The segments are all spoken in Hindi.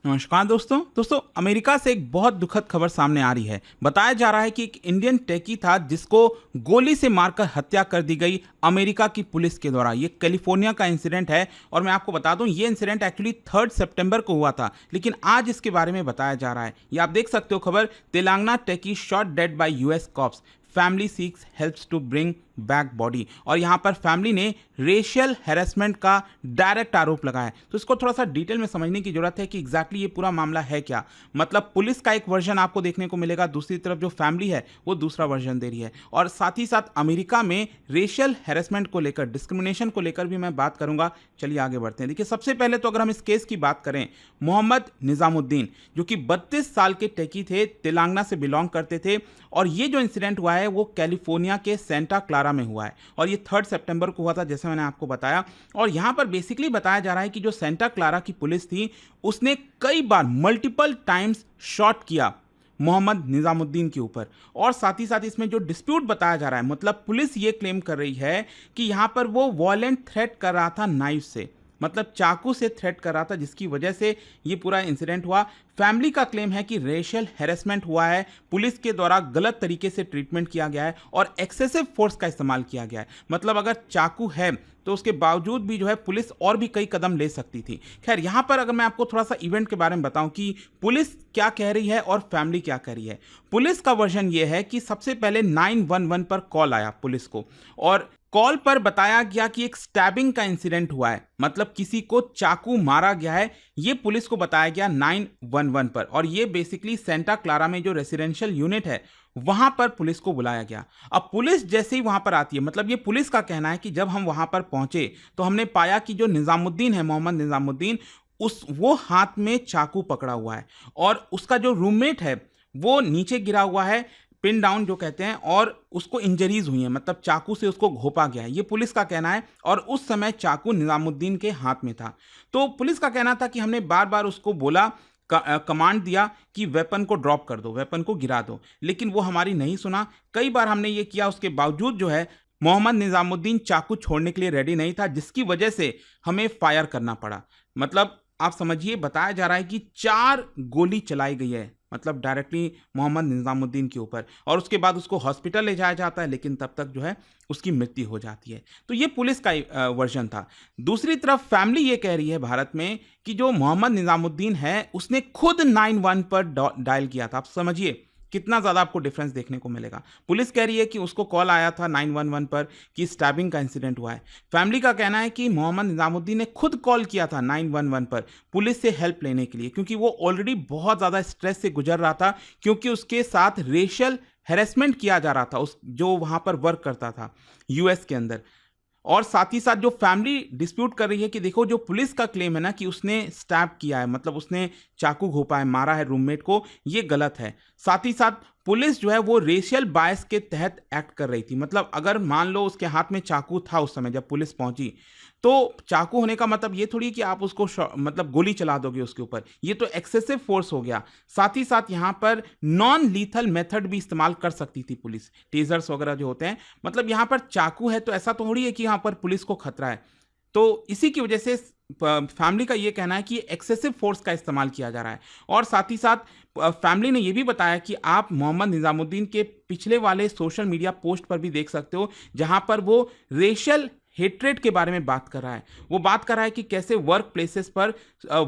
नमस्कार दोस्तों अमेरिका से एक बहुत दुखद खबर सामने आ रही है। बताया जा रहा है कि एक इंडियन टेकी था जिसको गोली से मारकर हत्या कर दी गई अमेरिका की पुलिस के द्वारा। ये कैलिफोर्निया का इंसिडेंट है और मैं आपको बता दूं ये इंसिडेंट एक्चुअली 3 सितंबर को हुआ था, लेकिन आज इसके बारे में बताया जा रहा है। ये आप देख सकते हो खबर, Telangana techie shot dead by US cops, family seeks helps to bring back body. और यहां पर फैमिली ने रेशियल हैरेसमेंट का डायरेक्ट आरोप लगाया। तो इसको थोड़ा सा डिटेल में समझने की जरूरत है कि एग्जैक्टली ये पूरा मामला है क्या। मतलब पुलिस का एक वर्जन आपको देखने को मिलेगा, दूसरी तरफ जो फैमिली है वो दूसरा वर्जन दे रही है। और साथ ही साथ अमेरिका में रेशियल हैरेसमेंट को लेकर, डिस्क्रिमिनेशन को लेकर भी मैं बात करूंगा। चलिए आगे बढ़ते हैं। देखिए, सबसे पहले तो अगर हम इस केस की बात करें, मोहम्मद निजामुद्दीन जो कि 32 साल के टेकी थे, तेलंगाना से बिलोंग करते थे। और ये जो इंसिडेंट हुआ है वो कैलिफोर्निया के सेंटा क्लारा में हुआ है और ये 3 सितंबर को हुआ था, जैसे मैंने आपको बताया। और यहां पर बेसिकली बताया जा रहा है कि जो सेंटा क्लारा की पुलिस थी उसने कई बार मल्टीपल टाइम्स शॉट किया मोहम्मद निजामुद्दीन के ऊपर। और साथ ही साथ इसमें जो डिस्प्यूट बताया जा रहा है, मतलब पुलिस ये क्लेम कर रही है कि यहां पर वो वॉयलेंट थ्रेट कर रहा था नाइफ से, मतलब चाकू से थ्रेट कर रहा था, जिसकी वजह से ये पूरा इंसिडेंट हुआ। फैमिली का क्लेम है कि रेशियल हैरेसमेंट हुआ है, पुलिस के द्वारा गलत तरीके से ट्रीटमेंट किया गया है और एक्सेसिव फोर्स का इस्तेमाल किया गया है। मतलब अगर चाकू है तो उसके बावजूद भी जो है पुलिस और भी कई कदम ले सकती थी। खैर, यहां पर अगर मैं आपको थोड़ा सा इवेंट के बारे में बताऊं कि पुलिस क्या कह रही है और फैमिली क्या कह रही है। पुलिस का वर्जन ये है कि सबसे पहले 911 पर कॉल आया पुलिस को और कॉल पर बताया गया कि एक स्टैबिंग का इंसिडेंट हुआ है, मतलब किसी को चाकू मारा गया है। ये पुलिस को बताया गया 911 पर। और ये बेसिकली सेंटा क्लारा में जो रेसिडेंशियल यूनिट है वहां पर पुलिस को बुलाया गया। अब पुलिस जैसे ही वहां पर आती है, मतलब ये पुलिस का कहना है कि जब हम वहां पर पहुंचे तो हमने पाया कि जो निजामुद्दीन है, मोहम्मद निजामुद्दीन, वो हाथ में चाकू पकड़ा हुआ है और उसका जो रूममेट है वो नीचे गिरा हुआ है, पिन डाउन जो कहते हैं, और उसको इंजरीज हुई है, मतलब चाकू से उसको घोंपा गया है। ये पुलिस का कहना है। और उस समय चाकू निजामुद्दीन के हाथ में था। तो पुलिस का कहना था कि हमने बार बार उसको बोला, कमांड दिया कि वेपन को ड्रॉप कर दो, वेपन को गिरा दो, लेकिन वो हमारी नहीं सुना। कई बार हमने ये किया, उसके बावजूद जो है मोहम्मद निजामुद्दीन चाकू छोड़ने के लिए रेडी नहीं था, जिसकी वजह से हमें फायर करना पड़ा। मतलब आप समझिए, बताया जा रहा है कि 4 गोली चलाई गई है, मतलब डायरेक्टली मोहम्मद निजामुद्दीन के ऊपर। और उसके बाद उसको हॉस्पिटल ले जाया जाता है, लेकिन तब तक जो है उसकी मृत्यु हो जाती है। तो ये पुलिस का वर्जन था। दूसरी तरफ फैमिली ये कह रही है भारत में कि जो मोहम्मद निजामुद्दीन है उसने खुद 911 पर डायल किया था। आप समझिए कितना ज़्यादा आपको डिफरेंस देखने को मिलेगा। पुलिस कह रही है कि उसको कॉल आया था 911 पर कि स्टैबिंग का इंसिडेंट हुआ है। फैमिली का कहना है कि मोहम्मद निजामुद्दीन ने खुद कॉल किया था 911 पर पुलिस से हेल्प लेने के लिए, क्योंकि वो ऑलरेडी बहुत ज़्यादा स्ट्रेस से गुजर रहा था, क्योंकि उसके साथ रेशियल हैरेसमेंट किया जा रहा था, उस जो वहाँ पर वर्क करता था यूएस के अंदर। और साथ ही साथ जो फैमिली डिस्प्यूट कर रही है कि देखो, जो पुलिस का क्लेम है ना कि उसने स्टैब किया है, मतलब उसने चाकू घोंपा है, मारा है रूममेट को, ये गलत है। साथ ही साथ पुलिस जो है वो रेशियल बायस के तहत एक्ट कर रही थी। मतलब अगर मान लो उसके हाथ में चाकू था उस समय जब पुलिस पहुंची, तो चाकू होने का मतलब ये थोड़ी कि आप उसको मतलब गोली चला दोगे उसके ऊपर, ये तो एक्सेसिव फोर्स हो गया। साथ ही साथ यहाँ पर नॉन लीथल मेथड भी इस्तेमाल कर सकती थी पुलिस, टेजर्स वगैरह जो होते हैं। मतलब यहाँ पर चाकू है तो ऐसा तो थोड़ी है कि यहाँ पर पुलिस को खतरा है। तो इसी की वजह से फैमिली का ये कहना है कि एक्सेसिव फोर्स का इस्तेमाल किया जा रहा है। और साथ ही साथ फैमिली ने यह भी बताया कि आप मोहम्मद निजामुद्दीन के पिछले वाले सोशल मीडिया पोस्ट पर भी देख सकते हो, जहां पर वो रेशियल हेट्रेड के बारे में बात कर रहा है। वो बात कर रहा है कि कैसे वर्क प्लेसेस पर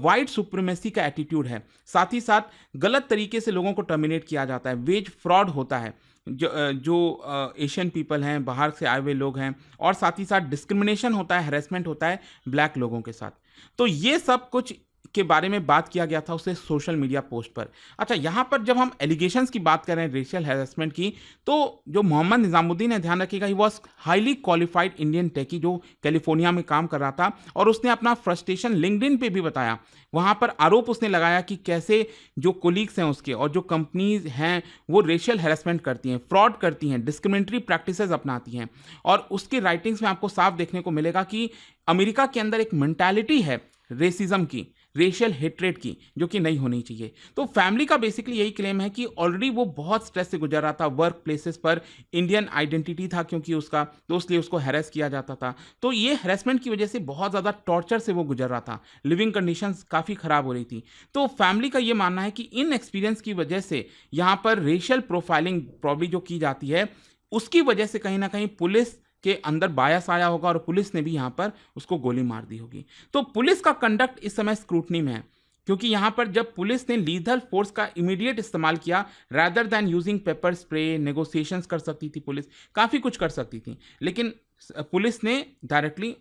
वाइट सुप्रीमेसी का एटीट्यूड है, साथ ही साथ गलत तरीके से लोगों को टर्मिनेट किया जाता है, वेज फ्रॉड होता है, जो एशियन पीपल हैं, बाहर से आए हुए लोग हैं, और साथ ही साथ डिस्क्रिमिनेशन होता है, हैरेसमेंट होता है ब्लैक लोगों के साथ। तो ये सब कुछ के बारे में बात किया गया था उसे सोशल मीडिया पोस्ट पर। अच्छा, यहां पर जब हम एलिगेशंस की बात कर रहे हैं रेशियल हैरेसमेंट की, तो जो मोहम्मद निजामुद्दीन है, ध्यान रखिएगा, he was highly qualified Indian techie जो कैलिफोर्निया में काम कर रहा था। और उसने अपना फ्रस्ट्रेशन लिंक्डइन पे भी बताया। वहां पर आरोप उसने लगाया कि कैसे जो कोलीग्स हैं उसके और जो कंपनीज हैं वो रेशियल हैरेसमेंट करती हैं, फ्रॉड करती हैं, डिस्क्रिमिनेटरी प्रैक्टिसेस अपनाती हैं। और उसकी राइटिंग्स में आपको साफ देखने को मिलेगा कि अमेरिका के अंदर एक मेंटालिटी है रेसिज्म की, रेशियल हेट्रेड की, जो कि नहीं होनी चाहिए। तो फैमिली का बेसिकली यही क्लेम है कि ऑलरेडी वो बहुत स्ट्रेस से गुजर रहा था, वर्क प्लेसेस पर इंडियन आइडेंटिटी था क्योंकि उसका, तो इसलिए उसको हैरेस किया जाता था। तो ये हैरेसमेंट की वजह से बहुत ज़्यादा टॉर्चर से वो गुजर रहा था, लिविंग कंडीशंस काफ़ी ख़राब हो रही थी। तो फैमिली का ये मानना है कि इन एक्सपीरियंस की वजह से यहाँ पर रेशियल प्रोफाइलिंग प्रॉब्ली जो की जाती है, उसकी वजह से कहीं ना कहीं पुलिस के अंदर बायस आया होगा और पुलिस ने भी यहाँ पर उसको गोली मार दी होगी। तो पुलिस का कंडक्ट इस समय स्क्रूटनी में है, क्योंकि यहाँ पर जब पुलिस ने लीथल फोर्स का इमीडिएट इस्तेमाल किया rather than using paper spray, negotiations कर सकती थी पुलिस, काफ़ी कुछ कर सकती थी, लेकिन पुलिस ने डायरेक्टली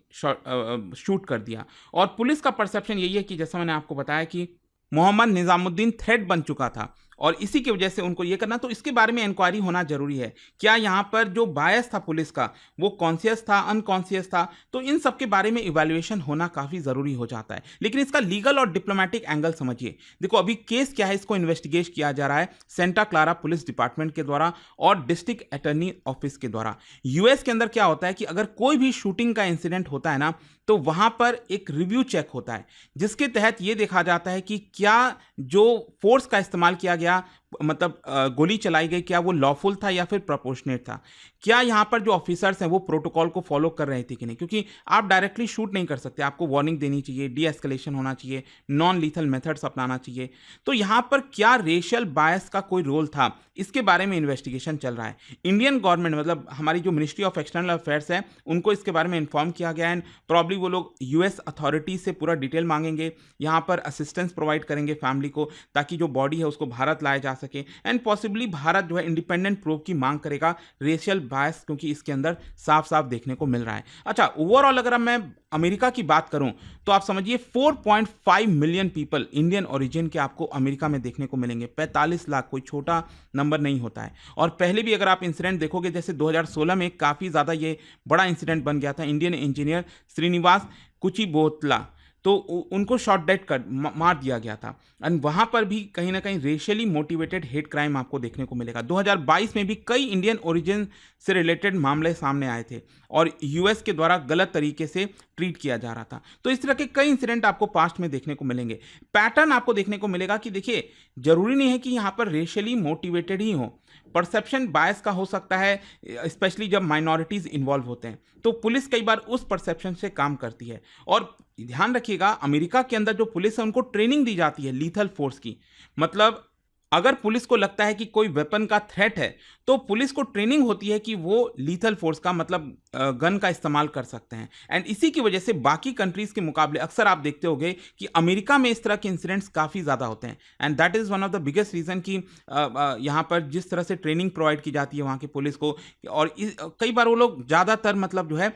शूट कर दिया। और पुलिस का परसेप्शन यही है कि जैसा मैंने आपको बताया कि मोहम्मद निजामुद्दीन थ्रेट बन चुका था और इसी की वजह से उनको ये करना, तो इसके बारे में इंक्वायरी होना जरूरी है। क्या यहाँ पर जो बायस था पुलिस का, वो कॉन्शियस था, अनकॉन्शियस था, तो इन सब के बारे में इवैल्यूएशन होना काफ़ी ज़रूरी हो जाता है। लेकिन इसका लीगल और डिप्लोमेटिक एंगल समझिए। देखो अभी केस क्या है, इसको इन्वेस्टिगेट किया जा रहा है सेंटा क्लारा पुलिस डिपार्टमेंट के द्वारा और डिस्ट्रिक्ट अटर्नी ऑफिस के द्वारा। यूएस के अंदर क्या होता है कि अगर कोई भी शूटिंग का इंसिडेंट होता है ना, तो वहां पर एक रिव्यू चेक होता है, जिसके तहत यह देखा जाता है कि क्या जो फोर्स का इस्तेमाल किया गया, मतलब गोली चलाई गई, क्या वो लॉफुल था या फिर प्रोपोर्शनेट था, क्या यहाँ पर जो ऑफिसर्स हैं वो प्रोटोकॉल को फॉलो कर रहे थे कि नहीं, क्योंकि आप डायरेक्टली शूट नहीं कर सकते, आपको वार्निंग देनी चाहिए, डी एस्केलेशन होना चाहिए, नॉन लीथल मेथड्स अपनाना चाहिए। तो यहाँ पर क्या रेशियल बायस का कोई रोल था, इसके बारे में इन्वेस्टिगेशन चल रहा है। इंडियन गवर्नमेंट, मतलब हमारी जो मिनिस्ट्री ऑफ एक्सटर्नल अफेयर्स है, उनको इसके बारे में इन्फॉर्म किया गया है। प्रॉब्ली वो लोग यूएस अथॉरिटी से पूरा डिटेल मांगेंगे, यहाँ पर असिस्टेंस प्रोवाइड करेंगे फैमिली को, ताकि जो बॉडी है उसको भारत लाया जा सके। एंड पॉसिबली भारत जो है इंडिपेंडेंट प्रूफ की मांग करेगा रेशियल बायस, क्योंकि इसके अंदर साफ साफ देखने को मिल रहा है। अच्छा, ओवरऑल अगर मैं अमेरिका की बात करूं तो आप समझिए 4.5 मिलियन पीपल इंडियन ओरिजिन के आपको अमेरिका में देखने को मिलेंगे। 45 लाख कोई छोटा नंबर नहीं होता है। और पहले भी अगर आप इंसिडेंट देखोगे, जैसे 2016 में काफ़ी ज़्यादा ये बड़ा इंसिडेंट बन गया था, इंडियन इंजीनियर श्रीनिवास कुचिबोतला, तो उनको शॉट डेड कर मार दिया गया था। एंड वहाँ पर भी कहीं ना कहीं रेशियली मोटिवेटेड हेट क्राइम आपको देखने को मिलेगा। 2022 में भी कई इंडियन ओरिजिन से रिलेटेड मामले सामने आए थे और यूएस के द्वारा गलत तरीके से ट्रीट किया जा रहा था। तो इस तरह के कई इंसिडेंट आपको पास्ट में देखने को मिलेंगे। पैटर्न आपको देखने को मिलेगा कि देखिए, जरूरी नहीं है कि यहाँ पर रेशियली मोटिवेटेड ही हो, परसेप्शन बायस का हो सकता है, स्पेशली जब माइनॉरिटीज इन्वॉल्व होते हैं, तो पुलिस कई बार उस परसेप्शन से काम करती है। और ध्यान रखिएगा, अमेरिका के अंदर जो पुलिस है उनको ट्रेनिंग दी जाती है लीथल फोर्स की। मतलब अगर पुलिस को लगता है कि कोई वेपन का थ्रेट है, तो पुलिस को ट्रेनिंग होती है कि वो लीथल फोर्स का, मतलब गन का इस्तेमाल कर सकते हैं। एंड इसी की वजह से बाकी कंट्रीज के मुकाबले अक्सर आप देखते होंगे कि अमेरिका में इस तरह के इंसिडेंट्स काफ़ी ज़्यादा होते हैं। And that is one of the biggest reason कि यहाँ पर जिस तरह से ट्रेनिंग प्रोवाइड की जाती है वहाँ की पुलिस को, और कई बार वो लोग ज़्यादातर मतलब जो है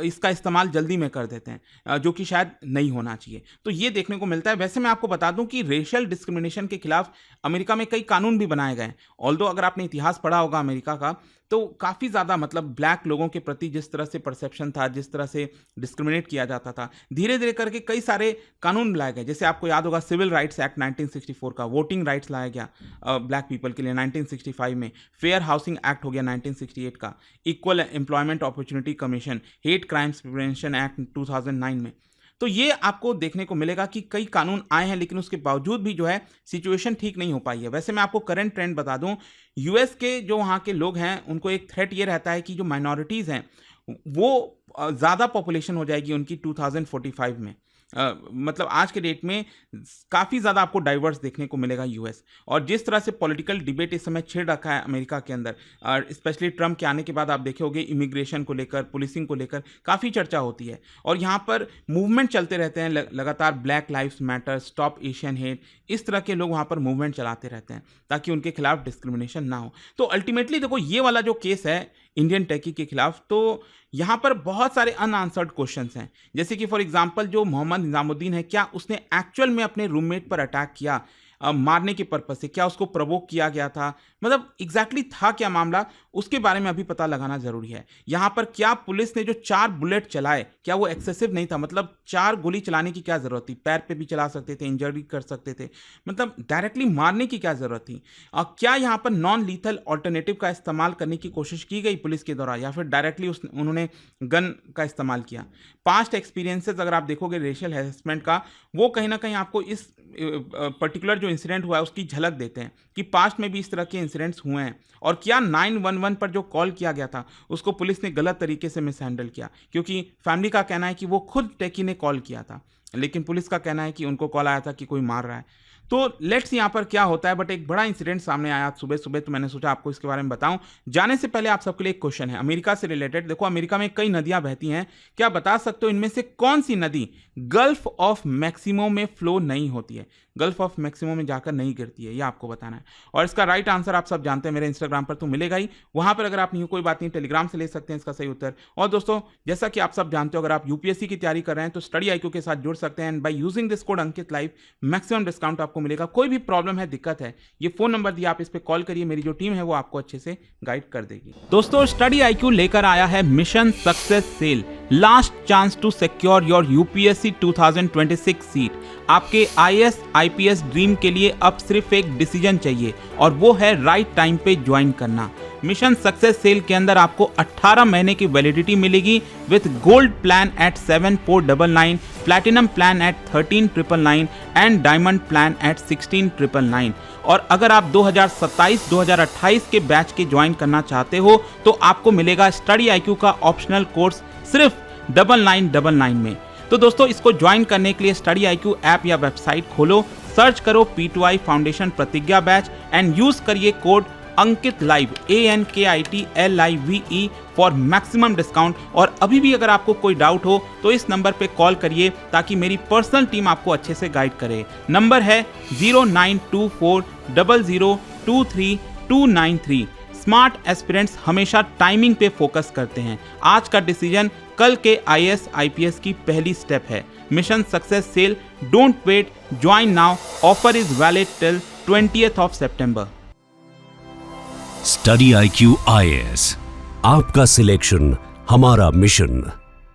इसका इस्तेमाल जल्दी में कर देते हैं, जो कि शायद नहीं होना चाहिए। तो ये देखने को मिलता है। वैसे मैं आपको बता दूं कि रेशियल डिस्क्रिमिनेशन के खिलाफ अमेरिका में कई कानून भी बनाए गए। ऑल्दो अगर आपने इतिहास पढ़ा होगा अमेरिका का, तो काफ़ी ज़्यादा मतलब ब्लैक लोगों के प्रति जिस तरह से परसेप्शन था, जिस तरह से डिस्क्रिमिनेट किया जाता था, धीरे धीरे करके कई सारे कानून लाए गए। जैसे आपको याद होगा सिविल राइट्स एक्ट 1964 का, वोटिंग राइट्स लाया गया ब्लैक पीपल के लिए 1965 में, फेयर हाउसिंग एक्ट हो गया 1968 का, equal employment opportunity commission, hate crimes prevention act 2009 में। तो ये आपको देखने को मिलेगा कि कई कानून आए हैं, लेकिन उसके बावजूद भी जो है सिचुएशन ठीक नहीं हो पाई है। वैसे मैं आपको करंट ट्रेंड बता दूं, यूएस के जो वहाँ के लोग हैं उनको एक थ्रेट ये रहता है कि जो माइनॉरिटीज़ हैं वो ज़्यादा पॉपुलेशन हो जाएगी उनकी 2045 में। मतलब आज के डेट में काफ़ी ज़्यादा आपको डाइवर्स देखने को मिलेगा यूएस। और जिस तरह से पॉलिटिकल डिबेट इस समय छिड़ रखा है अमेरिका के अंदर, और स्पेशली ट्रम्प के आने के बाद आप देखे होंगे इमिग्रेशन को लेकर, पुलिसिंग को लेकर काफ़ी चर्चा होती है। और यहाँ पर मूवमेंट चलते रहते हैं लगातार, black lives matter, stop Asian hate, इस तरह के लोग वहाँ पर मूवमेंट चलाते रहते हैं ताकि उनके खिलाफ डिस्क्रिमिनेशन ना हो। तो अल्टीमेटली देखो, ये वाला जो केस है इंडियन टेकी के खिलाफ, तो यहाँ पर बहुत सारे अनआंसर्ड क्वेश्चंस हैं। जैसे कि फॉर एग्जांपल जो मोहम्मद निजामुद्दीन है, क्या उसने एक्चुअल में अपने रूममेट पर अटैक किया? मारने के पर्पज से, क्या उसको प्रवोक किया गया था, मतलब एग्जैक्टली था क्या मामला, उसके बारे में अभी पता लगाना जरूरी है। यहाँ पर क्या पुलिस ने जो 4 बुलेट चलाए, क्या वो एक्सेसिव नहीं था, मतलब 4 गोली चलाने की क्या जरूरत थी, पैर पे भी चला सकते थे, इंजरी कर सकते थे, मतलब डायरेक्टली मारने की क्या जरूरत थी। क्या यहाँ पर नॉन लीथल ऑल्टरनेटिव का इस्तेमाल करने की कोशिश की गई पुलिस के द्वारा, या फिर डायरेक्टली उन्होंने गन का इस्तेमाल किया। पास्ट एक्सपीरियंसेस अगर आप देखोगे रेशियल हैरेसमेंट का, वो कहीं ना कहीं आपको इस पर्टिकुलर जो इंसिडेंट हुआ है उसकी झलक देते हैं कि पास्ट में भी इस तरह के इंसिडेंट्स हुए हैं। और क्या 911 पर जो कॉल किया गया था उसको पुलिस ने गलत तरीके से मिसहैंडल किया, क्योंकि फैमिली का कहना है कि वो खुद टेकी ने कॉल किया था, लेकिन पुलिस का कहना है कि उनको कॉल आया था कि कोई मार रहा है। तो लेट्स यहाँ पर क्या होता है। बट एक बड़ा इंसिडेंट सामने आया आज सुबह सुबह, तो मैंने सोचा आपको इसके बारे में बताऊं। जाने से पहले आप सबके लिए एक क्वेश्चन है अमेरिका से रिलेटेड। देखो, अमेरिका में कई नदियां बहती हैं, क्या बता सकते हो इनमें से कौन सी नदी गल्फ ऑफ मैक्सिमो में फ्लो नहीं होती है, गल्फ ऑफ मैक्सिमो में जाकर नहीं गिरती है, ये आपको बताना है। और इसका राइट आंसर आप सब जानते हैं, मेरे इंस्टाग्राम पर तो मिलेगा ही, वहां पर अगर आप नहीं हो कोई बात नहीं, टेलीग्राम से ले सकते हैं इसका सही उत्तर। और दोस्तों, जैसा कि आप सब जानते हो, अगर आप यूपीएससी की तैयारी कर रहे हैं तो स्टडी IQ के साथ जुड़ सकते हैं, and by using this code Ankit live maximum discount आपको मिलेगा। कोई भी प्रॉब्लम है, दिक्कत है, ये फोन नंबर दिया, आप इस पे कॉल करिए, मेरी जो टीम है वो आपको अच्छे से गाइड कर देगी। दोस्तों, स्टडी IQ लेकर आया है mission success cell, last chance to secure your UPSC 2026 seat. आपके IAS IPS ड्रीम के लिए अब सिर्फ एक डिसीजन चाहिए, और वो है राइट टाइम पे ज्वाइन करना। मिशन सक्सेस सेल के अंदर आपको 18 महीने की वैलिडिटी मिलेगी with gold plan at 7499, platinum plan at 13999 and diamond plan at 16999। और अगर आप 2027-2028 के बैच के ज्वाइन करना चाहते हो तो आपको मिलेगा स्टडी IQ का ऑप्शनल कोर्स सिर्फ 9999 में। तो दोस्तों, इसको ज्वाइन करने के लिए स्टडी IQ ऐप या वेबसाइट खोलो, सर्च करो P2I फाउंडेशन प्रतिज्ञा बैच एंड यूज करिए code Ankit live ANKITLIVE for maximum discount. और अभी भी अगर आपको कोई डाउट हो तो इस नंबर पे कॉल करिए ताकि मेरी पर्सनल टीम आपको अच्छे से गाइड करे। नंबर है 092400239293। स्मार्ट एस्पिरेंट्स हमेशा टाइमिंग पे फोकस करते हैं। आज का डिसीजन कल के IAS IPS की पहली स्टेप है। Mission success cell, don't wait, join now, offer is valid till 20th September। Study IQ IAS, आपका सिलेक्शन हमारा मिशन।